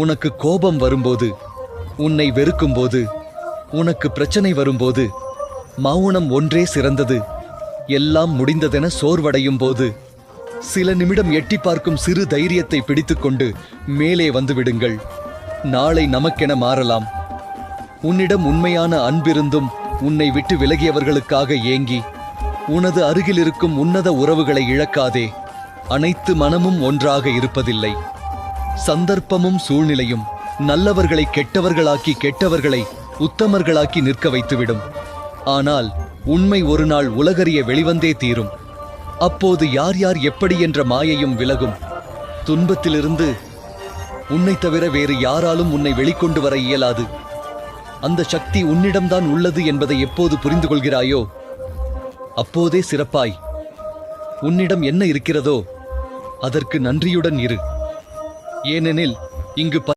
உனக்கு கோபம் வரும்போது, உன்னை வெறுக்கும்போது, உனக்கு பிரச்சனை வரும்போது, மௌனம் ஒன்றே சிறந்தது. எல்லாம் முடிந்ததென சோர்வடையும் போது சில நிமிடம் எட்டி பார்க்கும் சிறு தைரியத்தை பிடித்துக்கொண்டு மேலே வந்துவிடுங்கள். நாளை நமக்கென மாறலாம். உன்னிடம் உண்மையான அன்பிருந்தும் உன்னை விட்டு விலகியவர்களுக்காக ஏங்கி உனது அருகில் இருக்கும் உன்னத உறவுகளை இழக்காதே. அனைத்து மனமும் ஒன்றாக இருப்பதில்லை. சந்தர்ப்பமும் சூழ்நிலையும் நல்லவர்களை கெட்டவர்களாக்கி கெட்டவர்களை உத்தமர்களாக்கி நிற்க வைத்துவிடும். ஆனால் உண்மை ஒரு நாள் உலகறிய வெளிவந்தே தீரும். அப்போது யார் யார் எப்படி என்ற மாயையும் விலகும். துன்பத்திலிருந்து உன்னை தவிர வேறு யாராலும் உன்னை வெளிக்கொண்டு வர இயலாது. அந்த சக்தி உன்னிடம்தான் உள்ளது என்பதை எப்போது புரிந்து கொள்கிறாயோ அப்போதே சிறப்பாய். உன்னிடம் என்ன இருக்கிறதோ அதற்கு நன்றியுடன் இரு. ஏனெனில் இங்கு